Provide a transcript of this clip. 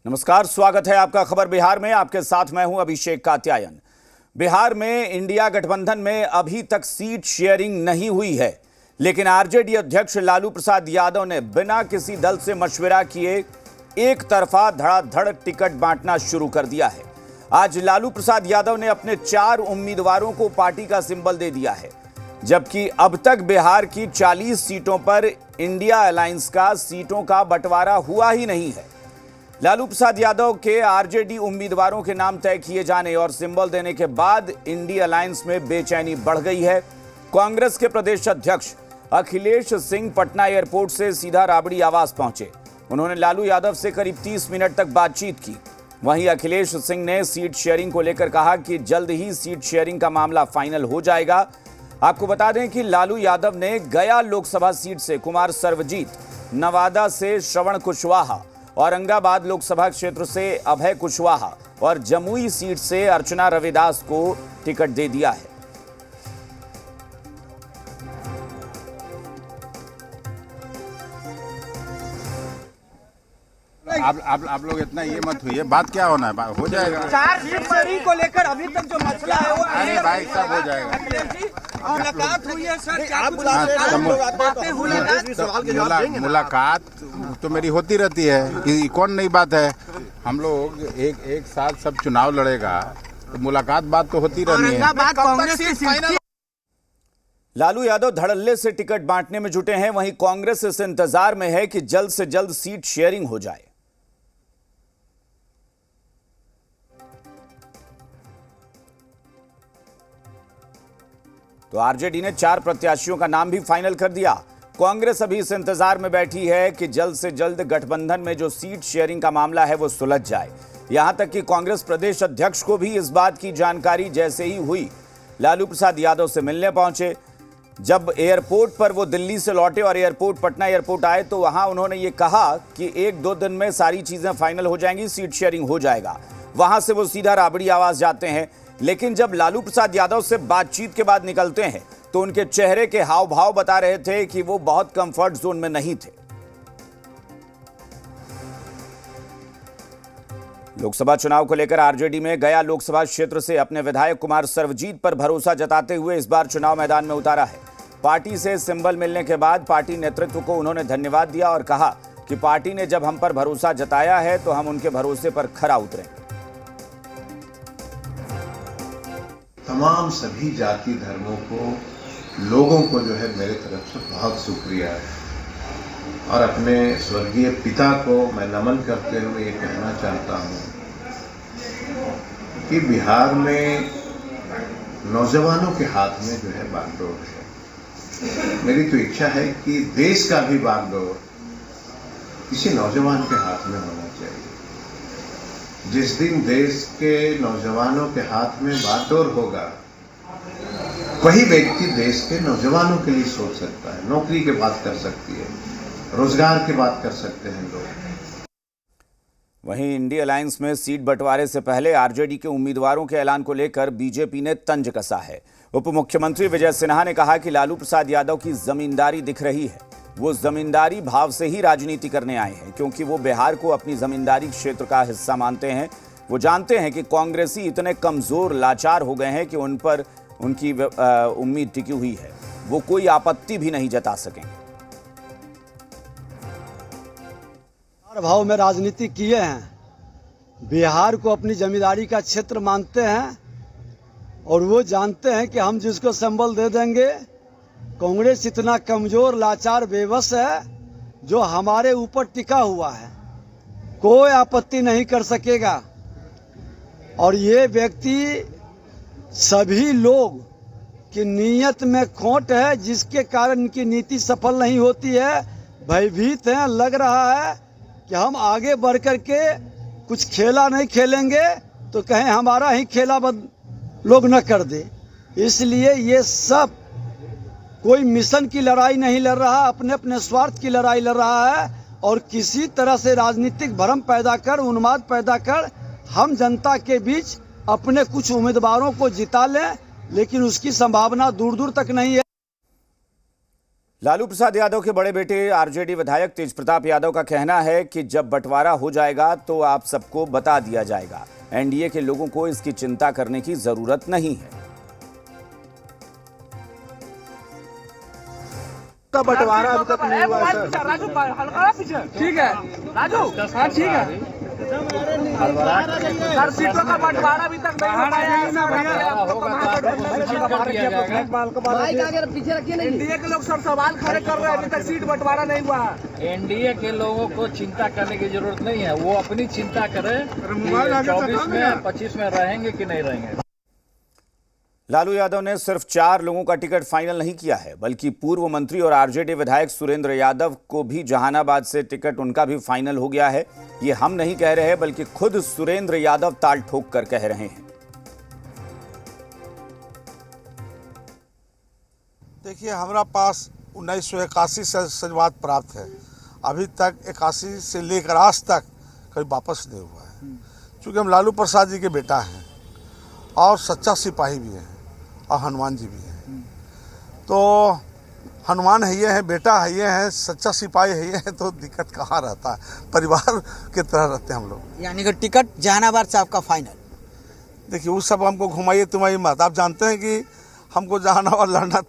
नमस्कार, स्वागत है आपका खबर बिहार में। आपके साथ मैं हूं अभिषेक कात्यायन। बिहार में इंडिया गठबंधन में अभी तक सीट शेयरिंग नहीं हुई है, लेकिन आरजेडी अध्यक्ष लालू प्रसाद यादव ने बिना किसी दल से मशविरा किए एक तरफा धड़ाधड़ टिकट बांटना शुरू कर दिया है। आज लालू प्रसाद यादव ने अपने 4 उम्मीदवारों को पार्टी का सिंबल दे दिया है, जबकि अब तक बिहार की 40 सीटों पर इंडिया अलायंस का सीटों का बंटवारा हुआ ही नहीं है। लालू प्रसाद यादव के आरजेडी उम्मीदवारों के नाम तय किए जाने और सिंबल देने के बाद इंडिया अलायंस में बेचैनी बढ़ गई है। कांग्रेस के प्रदेश अध्यक्ष अखिलेश सिंह पटना एयरपोर्ट से सीधा राबड़ी आवास पहुंचे। उन्होंने लालू यादव से करीब 30 मिनट तक बातचीत की। वहीं अखिलेश सिंह ने सीट शेयरिंग को लेकर कहा कि जल्द ही सीट शेयरिंग का मामला फाइनल हो जाएगा। आपको बता दें कि लालू यादव ने गया लोकसभा सीट से कुमार सर्वजीत, नवादा से श्रवण कुशवाहा, औरंगाबाद लोकसभा क्षेत्र से अभय कुशवाहा और जमुई सीट से अर्चना रविदास को टिकट दे दिया है। आप लोग इतना ये मत हुई है, बात क्या होना है, हो जाएगा। 4 सीट शेयरिंग को लेकर अभी तक जो मसला है वो अरे भाई सब हो जाएगा। मुलाकात हुई है सर, क्या मुलाकात तो मेरी होती रहती है, ये कौन नई बात है। हम लोग एक साथ सब चुनाव लड़ेगा तो मुलाकात बात तो होती रहनी है। कांग्रेस की सीट लालू यादव धड़ल्ले से टिकट बांटने में जुटे हैं। वहीं कांग्रेस इस इंतजार में है कि जल्द से जल्द सीट शेयरिंग हो जाए। तो आरजेडी ने 4 प्रत्याशियों का नाम भी फाइनल कर दिया। कांग्रेस अभी इस इंतजार में बैठी है कि जल्द से जल्द गठबंधन में जो सीट शेयरिंग का मामला है वो सुलझ जाए। यहां तक कि कांग्रेस प्रदेश अध्यक्ष को भी इस बात की जानकारी जैसे ही हुई, लालू प्रसाद यादव से मिलने पहुंचे। जब एयरपोर्ट पर वो दिल्ली से लौटे और पटना एयरपोर्ट आए तो वहां उन्होंने ये कहा कि 1-2 दिन में सारी चीजें फाइनल हो जाएंगी, सीट शेयरिंग हो जाएगा। वहां से वो सीधा राबड़ी आवास जाते हैं। लेकिन जब लालू प्रसाद यादव से बातचीत के बाद निकलते हैं तो उनके चेहरे के हाव भाव बता रहे थे कि वो बहुत कंफर्ट जोन में नहीं थे। लोकसभा चुनाव को लेकर आरजेडी में गया लोकसभा क्षेत्र से अपने विधायक कुमार सर्वजीत पर भरोसा जताते हुए इस बार चुनाव मैदान में उतारा है। पार्टी से सिंबल मिलने के बाद पार्टी नेतृत्व को उन्होंने धन्यवाद दिया और कहा कि पार्टी ने जब हम पर भरोसा जताया है तो हम उनके भरोसे पर खरा उतरेंगे। तमाम सभी जाति धर्मों को, लोगों को जो है मेरे तरफ से बहुत शुक्रिया है। और अपने स्वर्गीय पिता को मैं नमन करते हुए ये कहना चाहता हूँ कि बिहार में नौजवानों के हाथ में जो है बागडोर है। मेरी तो इच्छा है कि देश का भी बागडोर किसी नौजवान के हाथ में होना चाहिए। जिस दिन देश के नौजवानों के हाथ में बागडोर होगा, वही व्यक्ति देश के नौजवानों के लिए सोच सकता है, नौकरी की बात कर सकती है, रोजगार की बात कर सकते हैं लोग। वहीं इंडिया अलायंस में सीट बंटवारे से पहले आरजेडी के उम्मीदवारों के ऐलान को लेकर बीजेपी ने तंज कसा है। उप मुख्यमंत्री विजय सिन्हा ने कहा कि लालू प्रसाद यादव की जमींदारी दिख रही है। वो जमींदारी भाव से ही राजनीति करने आए हैं, क्योंकि वो बिहार को अपनी जमींदारी क्षेत्र का हिस्सा मानते हैं। वो जानते हैं कि कांग्रेसी इतने कमजोर, लाचार हो गए हैं कि उन पर उनकी उम्मीद टिकी हुई है। वो कोई आपत्ति भी नहीं जता सकेंगे। भाव में राजनीति किए हैं, बिहार को अपनी जमींदारी का क्षेत्र मानते हैं और वो जानते हैं कि हम जिसको संबल दे देंगे, कांग्रेस इतना कमजोर, लाचार, बेबस है जो हमारे ऊपर टिका हुआ है, कोई आपत्ति नहीं कर सकेगा। और ये व्यक्ति सभी लोग की नीयत में खोट है, जिसके कारण इनकी नीति सफल नहीं होती है। भयभीत हैं, लग रहा है कि हम आगे बढ़ कर के कुछ खेला नहीं खेलेंगे तो कहें हमारा ही खेला लोग न कर दे। इसलिए ये सब कोई मिशन की लड़ाई नहीं लड़ रहा, अपने अपने स्वार्थ की लड़ाई लड़ रहा है। और किसी तरह से राजनीतिक भ्रम पैदा कर, उन्माद पैदा कर हम जनता के बीच अपने कुछ उम्मीदवारों को जिता लें, लेकिन उसकी संभावना दूर दूर तक नहीं है। लालू प्रसाद यादव के बड़े बेटे आरजेडी विधायक तेज प्रताप यादव का कहना है कि जब बंटवारा हो जाएगा तो आप सबको बता दिया जाएगा। एनडीए के लोगों को इसकी चिंता करने की जरूरत नहीं है। का बंटवारा अभी तक नहीं हुआ है सर। राजू हल्का पीछे ठीक है राजू हाँ ठीक है सर सीटों का बंटवारा अभी तक नहीं हो पाया है। एनडीए के लोग सब सवाल खड़े कर रहे हैं, अभी तक सीट बंटवारा नहीं हुआ है। एनडीए के लोगों को चिंता करने की जरूरत नहीं है, वो अपनी चिंता करें 24 में 25 में रहेंगे कि नहीं रहेंगे। लालू यादव ने सिर्फ 4 लोगों का टिकट फाइनल नहीं किया है, बल्कि पूर्व मंत्री और आरजेडी विधायक सुरेंद्र यादव को भी जहानाबाद से टिकट उनका भी फाइनल हो गया है। ये हम नहीं कह रहे हैं, बल्कि खुद सुरेंद्र यादव ताल ठोक कर कह रहे हैं। देखिए, हमारा पास 1981 से संवाद प्राप्त है, अभी तक 81 से लेकर आज तक कभी वापस नहीं हुआ है। चूँकि हम लालू प्रसाद जी के बेटा हैं और सच्चा सिपाही भी हैं और हनुमान जी भी हैं, तो हनुमान है ये है, बेटा है ये है, सच्चा सिपाही है ये है, तो दिक्कत कहाँ रहता है। परिवार की तरह रहते हैं हम लोग। यानी कि टिकट जहानाबाद से आपका फाइनल। देखिए, उस सब हमको घुमाइए तुमाइए मत। आप जानते हैं कि हमको जहानाबाद लड़ना